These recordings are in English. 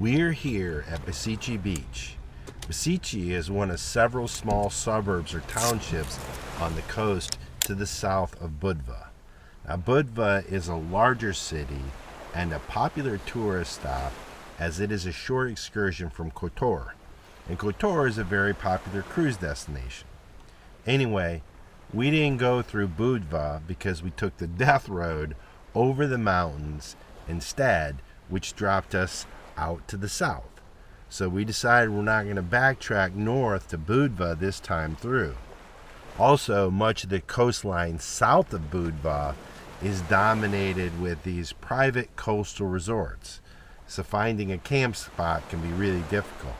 We're here at Basici Beach. Basici is one of several small suburbs or townships on the coast to the south of Budva. Now, Budva is a larger city and a popular tourist stop as it is a short excursion from Kotor. And Kotor is a very popular cruise destination. Anyway, we didn't go through Budva because we took the death road over the mountains instead, which dropped us out to the south. So we decided we're not going to backtrack north to Budva this time through. Also, much of the coastline south of Budva is dominated with these private coastal resorts. So finding a camp spot can be really difficult.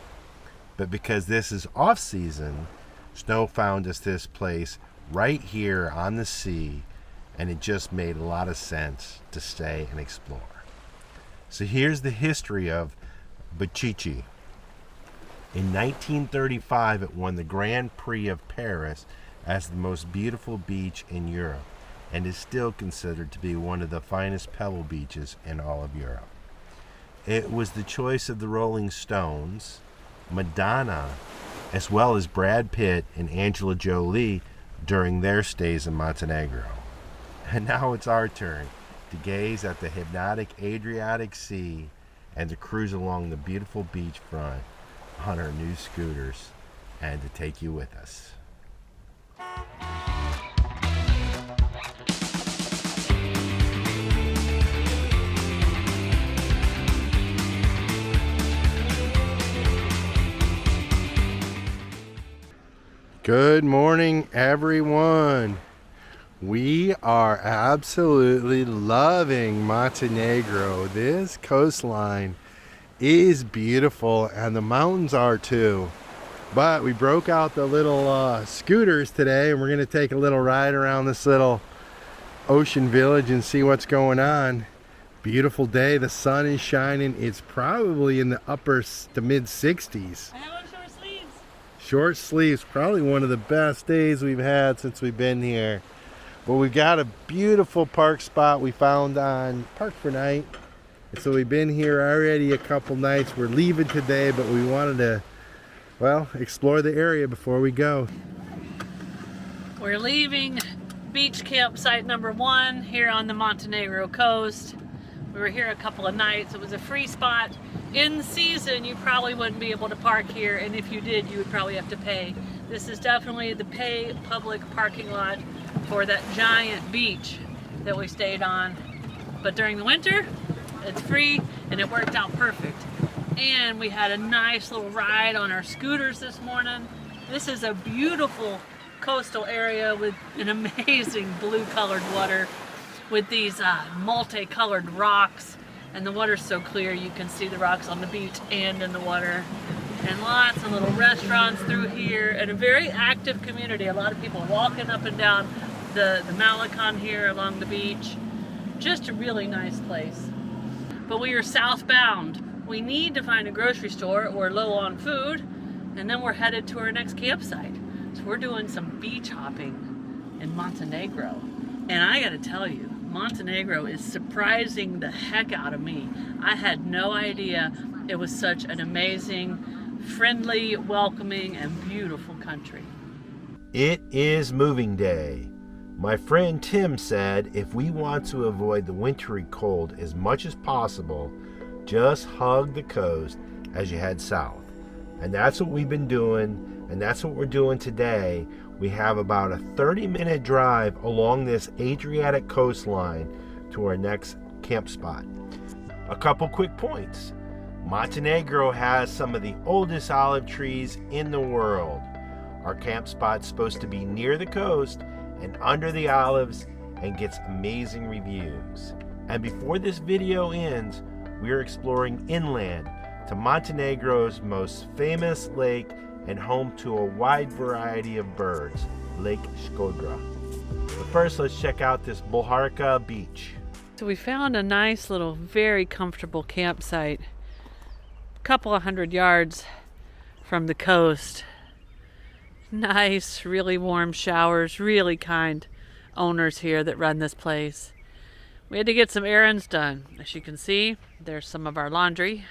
But because this is off season, snow found us this place right here on the sea, and it just made a lot of sense to stay and explore. So here's the history of Basici. In 1935, it won the Grand Prix of Paris as the most beautiful beach in Europe, and is still considered to be one of the finest pebble beaches in all of Europe. It was the choice of the Rolling Stones, Madonna, as well as Brad Pitt and Angela Jolie during their stays in Montenegro. And now it's our turn to gaze at the hypnotic Adriatic Sea and to cruise along the beautiful beachfront on our new scooters and to take you with us. Good morning, everyone. We are absolutely loving Montenegro. This coastline is beautiful, and the mountains are too. But we broke out the little scooters today, and we're going to take a little ride around this little ocean village and see what's going on. Beautiful day. The sun is shining. It's probably in the upper to mid 60s. Short sleeves, probably one of the best days we've had since we've been here. But we've got a beautiful park spot we found on Park for Night. And so we've been here already a couple nights. We're leaving today, but we wanted to, well, explore the area before we go. We're leaving beach campsite number 1 here on the Montenegro coast. We were here a couple of nights. It was a free spot. In season, you probably wouldn't be able to park here, and if you did, you would probably have to pay. This is definitely the pay public parking lot for that giant beach that we stayed on. But during the winter, it's free, and it worked out perfect. And we had a nice little ride on our scooters this morning. This is a beautiful coastal area with an amazing blue-colored water with these multicolored rocks. And the water's so clear you can see the rocks on the beach and in the water. And lots of little restaurants through here, and a very active community. A lot of people walking up and down the Malecon here along the beach. Just a really nice place. But we are southbound. We need to find a grocery store. We're low on food, and then we're headed to our next campsite. So we're doing some beach hopping in Montenegro. And I gotta tell you, Montenegro is surprising the heck out of me. I had no idea it was such an amazing, friendly, welcoming, and beautiful country. It is moving day. My friend Tim said if we want to avoid the wintry cold as much as possible, just hug the coast as you head south. And that's what we've been doing, and that's what we're doing today. We have about a 30-minute drive along this Adriatic coastline to our next camp spot. A couple quick points. Montenegro has some of the oldest olive trees in the world. Our camp spot's supposed to be near the coast and under the olives and gets amazing reviews. And before this video ends, we are exploring inland to Montenegro's most famous lake and home to a wide variety of birds, Lake Shkodra. But first, let's check out this Bulharka beach. So we found a nice little, very comfortable campsite, a couple of 100 yards from the coast. Nice, really warm showers, really kind owners here that run this place. We had to get some errands done. As you can see, there's some of our laundry.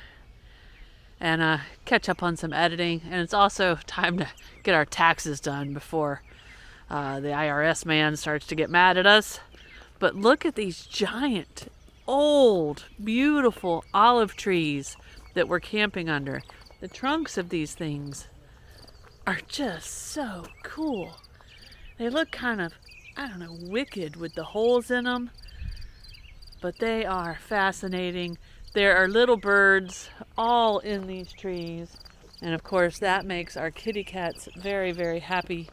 and catch up on some editing. And it's also time to get our taxes done before the IRS man starts to get mad at us. But look at these giant, old, beautiful olive trees that we're camping under. The trunks of these things are just so cool. They look kind of, I don't know, wicked with the holes in them, but they are fascinating. There are little birds all in these trees, and of course that makes our kitty cats very, very happy.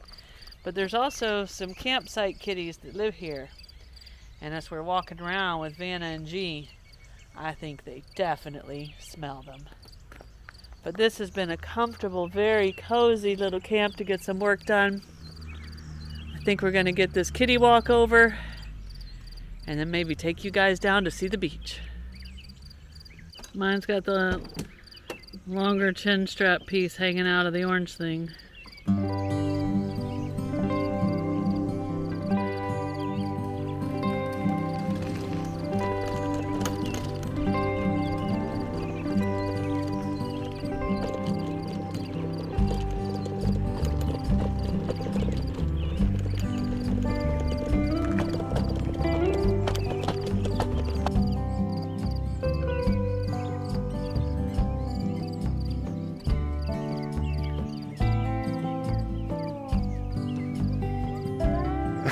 But there's also some campsite kitties that live here, and as we're walking around with Vanna and G, I think they definitely smell them. But this has been a comfortable, very cozy little camp to get some work done. I think we're going to get this kitty walk over and then maybe take you guys down to see the beach. Mine's got the longer chin strap piece hanging out of the orange thing. Ooh,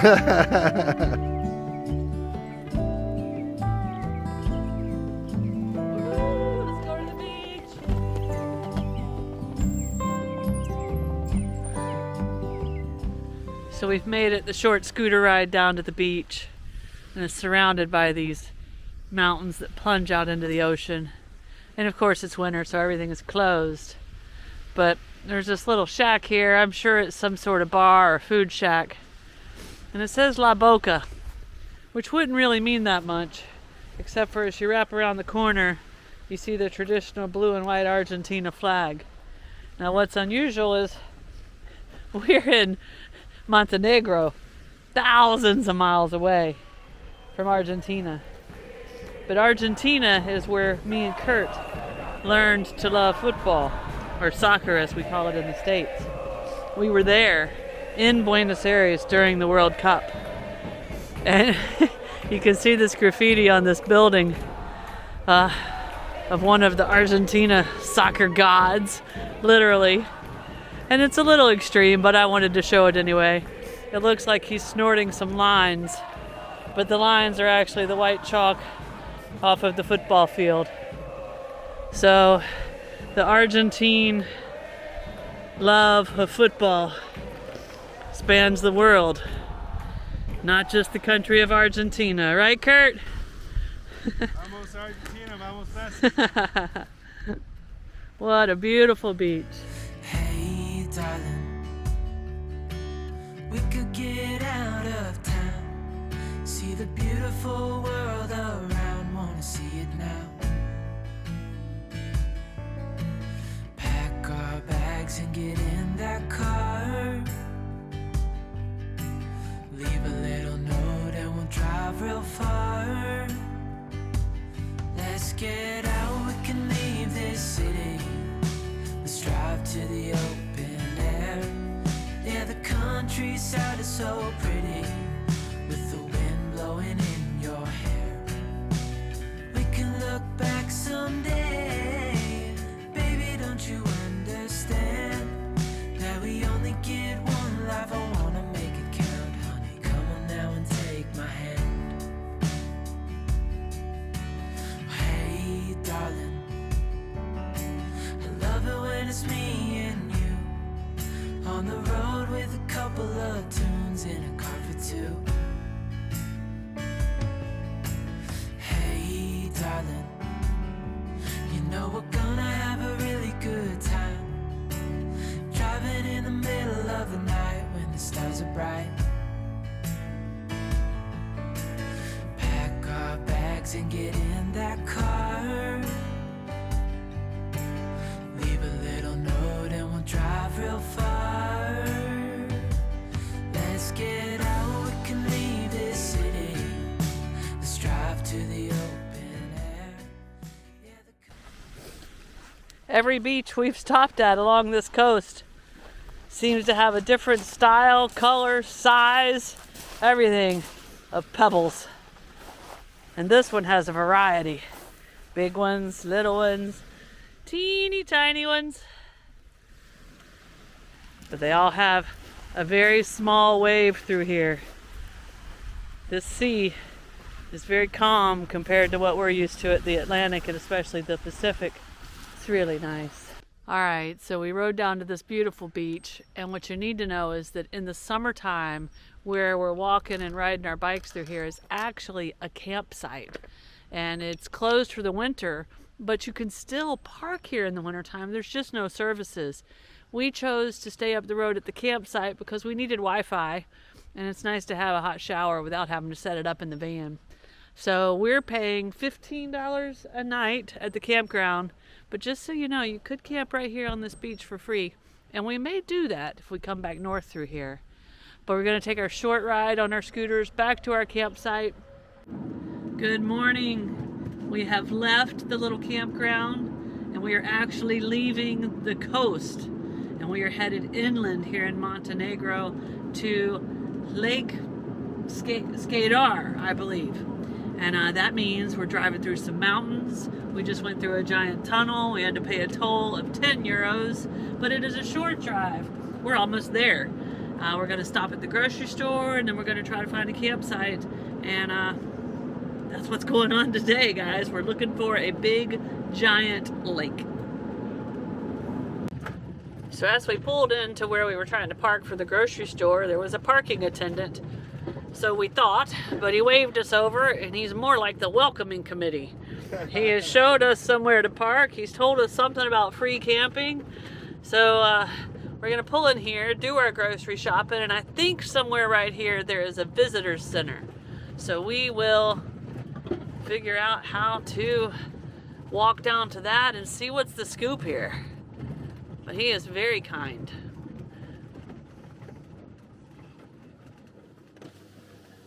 Let's go to the beach. So we've made it the short scooter ride down to the beach, and it's surrounded by these mountains that plunge out into the ocean. And of course it's winter, so everything is closed. But there's this little shack here. I'm sure it's some sort of bar or food shack. And it says La Boca, which wouldn't really mean that much, except for as you wrap around the corner, you see the traditional blue and white Argentina flag. Now what's unusual is we're in Montenegro, thousands of miles away from Argentina. But Argentina is where me and Curt learned to love football, or soccer as we call it in the States. We were there in Buenos Aires during the World Cup. And you can see this graffiti on this building of one of the Argentina soccer gods, literally. And it's a little extreme, but I wanted to show it anyway. It looks like he's snorting some lines, but the lines are actually the white chalk off of the football field. So the Argentine love of football spans the world, not just the country of Argentina, right, Curt? Vamos Argentina, vamos Messi. What a beautiful beach. Hey darling, we could get out of town, see the beautiful world around, wanna see it now. Pack our bags and get in that car, leave a little note and we'll drive real far. Let's get out, we can leave this city, let's drive to the open air. Yeah, the countryside is so pretty, with the wind blowing in your hair. We can look back someday, baby, don't you understand that we only get one life? I wanna make it count, honey, come on now and take my hand. Hey darling, I love it when it's me and you, on the road with a couple of tunes in a car for two. Hey darling, you know we're gonna have a really good time, driving in the middle of the night when the stars are bright. Pack our bags and get in that car, leave a little note and we'll drive real far. Let's get out, we can leave this city, let's drive to the open air. Yeah, Every beach we've stopped at along this coast seems to have a different style, color, size, everything of pebbles. And this one has a variety. Big ones, little ones, teeny tiny ones. But they all have a very small wave through here. This sea is very calm compared to what we're used to at the Atlantic and especially the Pacific. It's really nice. All right, so we rode down to this beautiful beach, and what you need to know is that in the summertime, where we're walking and riding our bikes through here is actually a campsite, and it's closed for the winter, but you can still park here in the wintertime. There's just no services. We chose to stay up the road at the campsite because we needed Wi-Fi, and it's nice to have a hot shower without having to set it up in the van. So we're paying $15 a night at the campground, but just so you know, you could camp right here on this beach for free, and we may do that if we come back north through here. But we're going to take our short ride on our scooters back to our campsite. Good morning. We have left the little campground, and we are actually leaving the coast, and we are headed inland here in Montenegro to Lake Shkodra, I believe. And that means we're driving through some mountains. We just went through a giant tunnel. We had to pay a toll of 10 euros, but it is a short drive. We're almost there. We're going to stop at the grocery store, and then we're going to try to find a campsite. And that's what's going on today, guys. We're looking for a big, giant lake. So as we pulled into where we were trying to park for the grocery store, there was a parking attendant. So we thought, but he waved us over, and he's more like the welcoming committee. He has showed us somewhere to park. He's told us something about free camping. So we're gonna pull in here, do our grocery shopping, and I think somewhere right here there is a visitor center. So we will figure out how to walk down to that and see what's the scoop here. But he is very kind.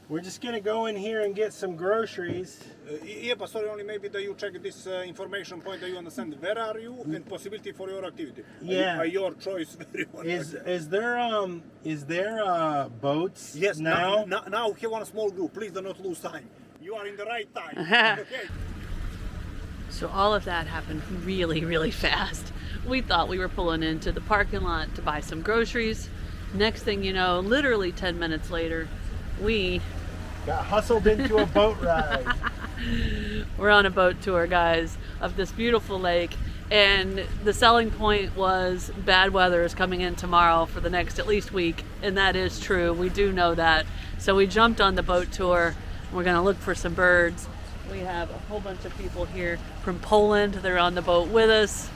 We're just gonna go in here and get some groceries. Yeah, but sorry, only maybe that you check this information point that you understand. Where are you and possibility for your activity? Yeah. Your choice. Is there boats? Yes. now. Now we have one small group. Please do not lose time. You are in the right time. Okay. So all of that happened really, really fast. We thought we were pulling into the parking lot to buy some groceries. Next thing you know, literally 10 minutes later, we Got hustled into a boat ride. we're on a boat tour, guys, of this beautiful lake. And the selling point was bad weather is coming in tomorrow for the next at least week. And that is true. We do know that. So we jumped on the boat tour. We're going to look for some birds. We have a whole bunch of people here from Poland. They're on the boat with us.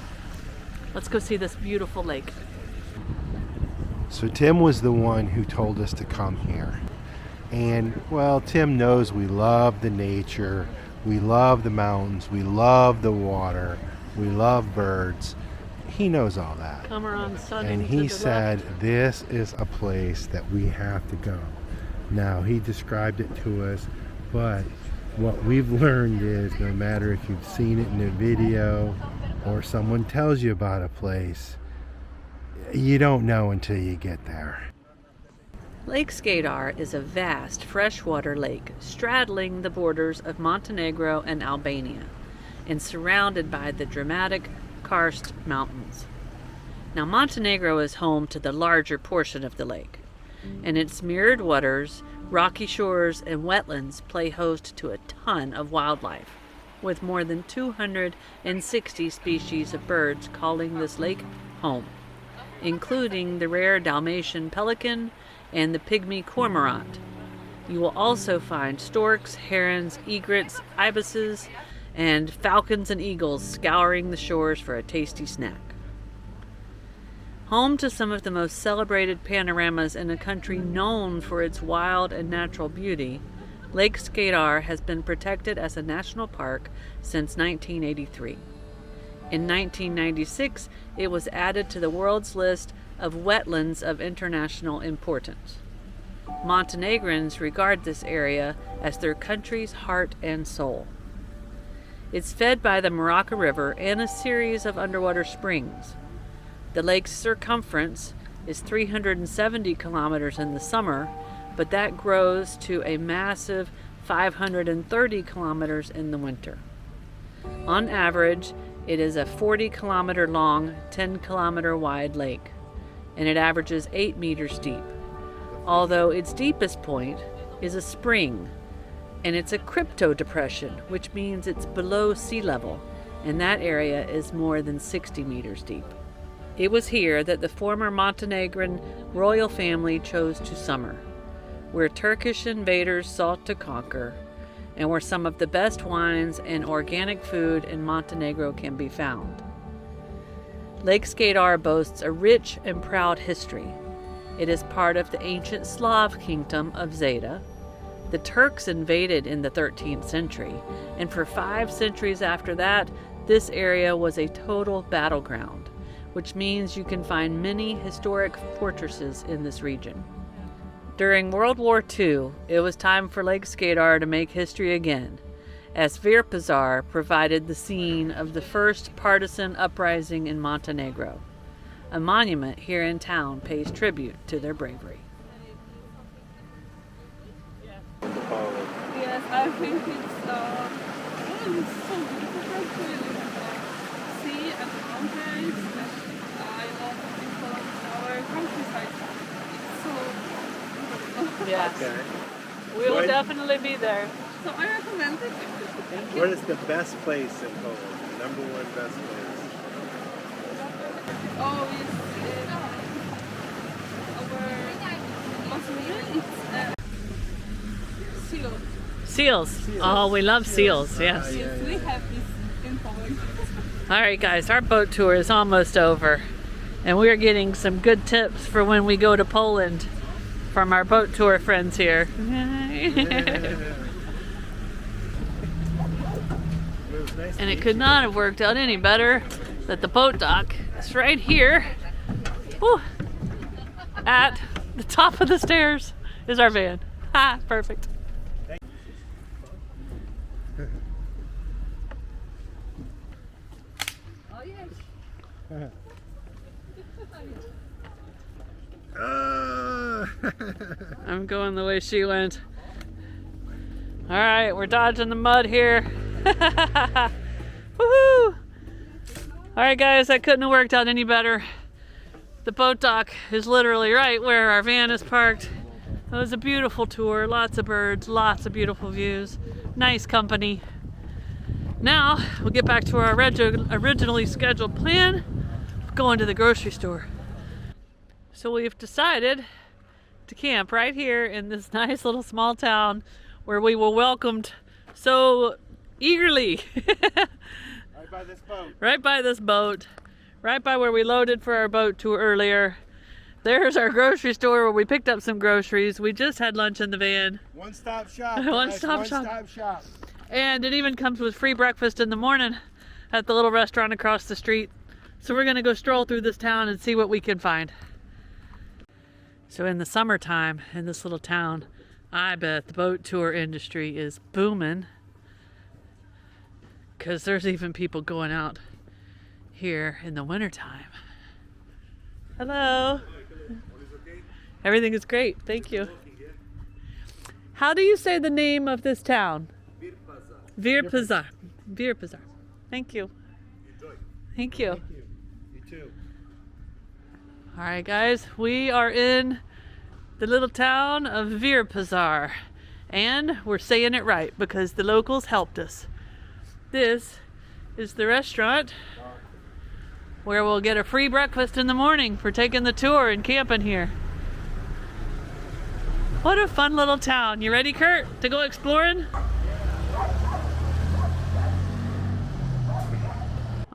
Let's go see this beautiful lake. So Tim was the one who told us to come here. And, well, Tim knows we love the nature, we love the mountains, we love the water, we love birds. He knows all that. Come around sunny And to he the said, left. this is a place that we have to go. Now, he described it to us, but what we've learned is no matter if you've seen it in a video or someone tells you about a place, you don't know until you get there. Lake Shkodra is a vast freshwater lake straddling the borders of Montenegro and Albania and surrounded by the dramatic karst mountains. Now, Montenegro is home to the larger portion of the lake, and its mirrored waters, rocky shores, and wetlands play host to a ton of wildlife, with more than 260 species of birds calling this lake home, including the rare Dalmatian pelican and the pygmy cormorant. You will also find storks, herons, egrets, ibises, and falcons and eagles scouring the shores for a tasty snack. Home to some of the most celebrated panoramas in a country known for its wild and natural beauty, Lake Shkodra has been protected as a national park since 1983. In 1996, it was added to the world's list of wetlands of international importance. Montenegrins regard this area as their country's heart and soul. It's fed by the Maraca River and a series of underwater springs. The lake's circumference is 370 kilometers in the summer, but that grows to a massive 530 kilometers in the winter. On average, it is a 40 kilometer long, 10 kilometer wide lake, and it averages 8 meters deep. Although its deepest point is a spring, and it's a crypto depression, which means it's below sea level, and that area is more than 60 meters deep. It was here that the former Montenegrin royal family chose to summer, where Turkish invaders sought to conquer, and where some of the best wines and organic food in Montenegro can be found. Lake Shkodra boasts a rich and proud history. It is part of the ancient Slav kingdom of Zeta. The Turks invaded in the 13th century, and for 5 centuries after that, this area was a total battleground, which means you can find many historic fortresses in this region. During World War II, it was time for Lake Shkodra to make history again, as Virpazar provided the scene of the first partisan uprising in Montenegro. A monument here in town pays tribute to their bravery. Yes, I think it's so beautiful, really. Sea and mountains, and I love because our countryside is so beautiful. Yes. Okay. We will What? definitely be there. So I recommend it. What is the best place in Poland? The number one best place? Oh, yes, our Montenegro, it's seal. Seals. Oh, we love seals, yes. Yes, we have this in Poland. All right, guys, our boat tour is almost over, and we're getting some good tips for when we go to Poland from our boat tour friends here. And it could not have worked out any better that the boat dock is right here. Whew. At the top of the stairs is our van. Ha, perfect. I'm going the way she went. All right, we're dodging the mud here. Woohoo! All right, guys, that couldn't have worked out any better. The boat dock is literally right where our van is parked. It was a beautiful tour, lots of birds, lots of beautiful views, nice company. Now we'll get back to our originally scheduled plan of going to the grocery store. So we've decided to camp right here in this nice little small town where we were welcomed so eagerly. Right by this boat. Right by this boat, right by where we loaded for our boat tour earlier. There's our grocery store where we picked up some groceries. We just had lunch in the van. One-stop shop. One-stop shop. One-stop shop. And it even comes with free breakfast in the morning at the little restaurant across the street. So we're gonna go stroll through this town and see what we can find. So in the summertime in this little town, I bet the boat tour industry is booming, because there's even people going out here in the wintertime. Hello. Everything is great, thank you. How do you say the name of this town? Virpazar. Virpazar. Thank you. Enjoy. Thank you. Thank you. You too. All right, guys, we are in the little town of Virpazar, and we're saying it right because the locals helped us. This is the restaurant where we'll get a free breakfast in the morning for taking the tour and camping here. What a fun little town. You ready, Curt, to go exploring?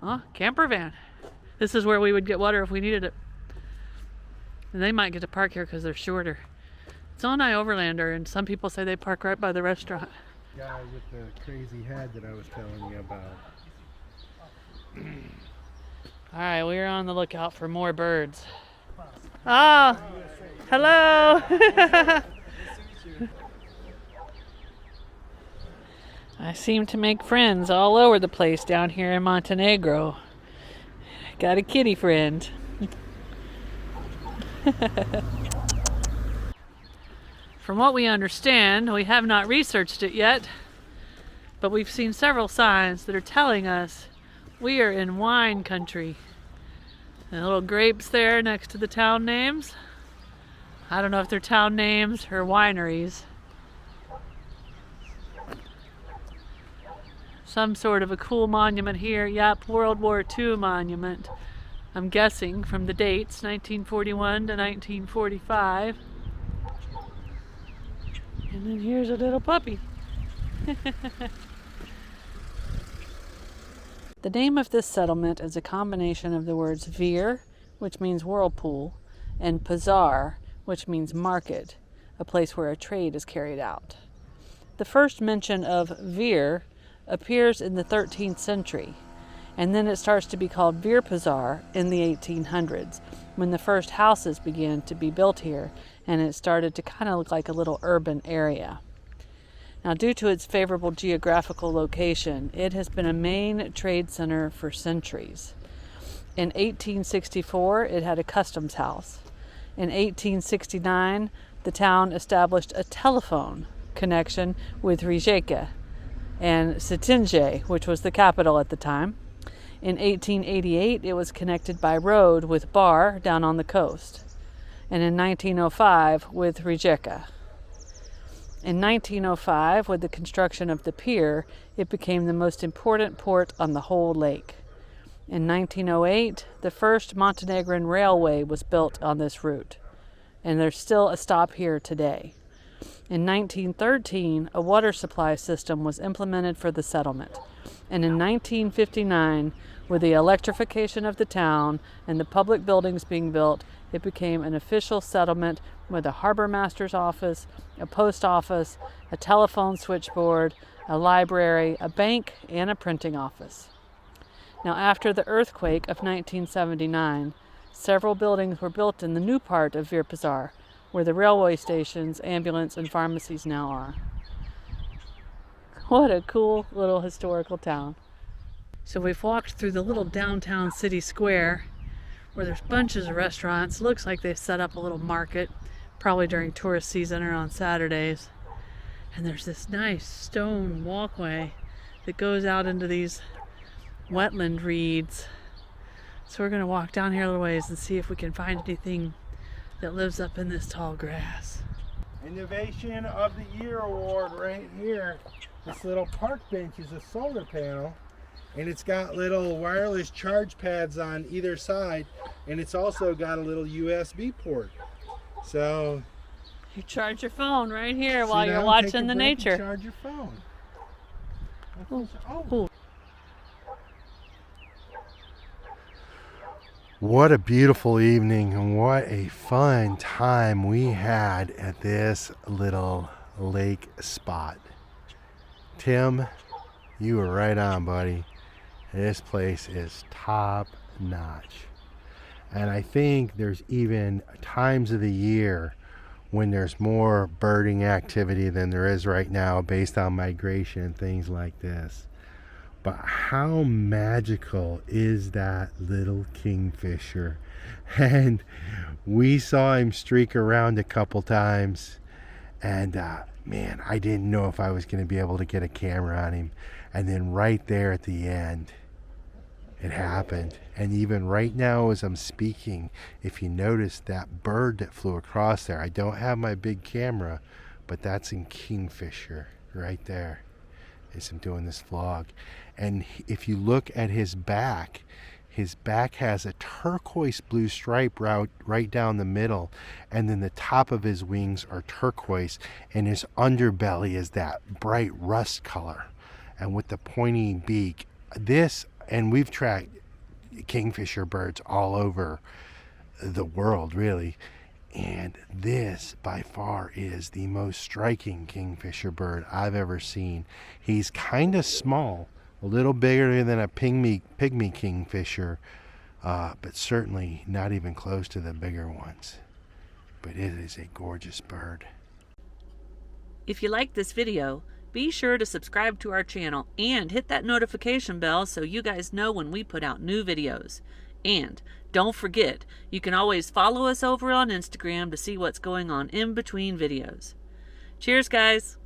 Oh, camper van. This is where we would get water if we needed it. And they might get to park here because they're shorter. It's on Overlander, and some people say they park right by the restaurant. Guy with the crazy head that I was telling you about. All right, we're on the lookout for more birds. Oh, hello. I seem to make friends all over the place down here in Montenegro. Got a kitty friend. From what we understand, we have not researched it yet, but we've seen several signs that are telling us we are in wine country. And little grapes there next to the town names. I don't know if they're town names or wineries. Some sort of a cool monument here. Yep, World War II monument. I'm guessing from the dates, 1941 to 1945. And then here's a little puppy. The name of this settlement is a combination of the words vir, which means whirlpool, and pazar, which means market, a place where a trade is carried out. The first mention of vir appears in the 13th century, and then it starts to be called Vir Pazar in the 1800s, when the first houses began to be built here, and it started to kind of look like a little urban area. Now, due to its favorable geographical location, it has been a main trade center for centuries. In 1864, it had a customs house. In 1869, the town established a telephone connection with Rijeka and Cetinje, which was the capital at the time. In 1888, it was connected by road with Bar down on the coast, and in 1905 with Rijeka. In 1905, with the construction of the pier, it became the most important port on the whole lake. In 1908, the first Montenegrin railway was built on this route, and there's still a stop here today. In 1913, a water supply system was implemented for the settlement. And in 1959, with the electrification of the town and the public buildings being built, it became an official settlement with a harbor master's office, a post office, a telephone switchboard, a library, a bank, and a printing office. Now, after the earthquake of 1979, several buildings were built in the new part of Vir Pazar, where the railway stations, ambulance, and pharmacies now are. What a cool little historical town. So we've walked through the little downtown city square where there's bunches of restaurants. Looks like they've set up a little market, probably during tourist season or on Saturdays. And there's this nice stone walkway that goes out into these wetland reeds. So we're going to walk down here a little ways and see if we can find anything that lives up in this tall grass. Innovation of the Year award right here. This little park bench is a solar panel, and it's got little wireless charge pads on either side, and it's also got a little USB port. So You charge your phone right here sit while you're down, watching take a the break, and nature. charge your phone. Ooh. What a beautiful evening and what a fun time we had at this little lake spot. Tim, you were right on, buddy. This place is top notch. And I think there's even times of the year when there's more birding activity than there is right now based on migration and things like this. But how magical is that little kingfisher? And we saw him streak around a couple times, and man, I didn't know if I was going to be able to get a camera on him. And then right there at the end, it happened. And even right now as I'm speaking, if you notice that bird that flew across there, I don't have my big camera, but that's in kingfisher right there as I'm doing this vlog. And if you look at his back has a turquoise blue stripe right down the middle, and then the top of his wings are turquoise, and his underbelly is that bright rust color, and with the pointy beak. And we've tracked kingfisher birds all over the world, really, and this by far is the most striking kingfisher bird I've ever seen. He's kind of small, a little bigger than a pygmy kingfisher, but certainly not even close to the bigger ones. But it is a gorgeous bird. If you like this video, Be sure to subscribe to our channel and hit that notification bell so you guys know when we put out new videos. And don't forget, you can always follow us over on Instagram to see what's going on in between videos. Cheers, guys!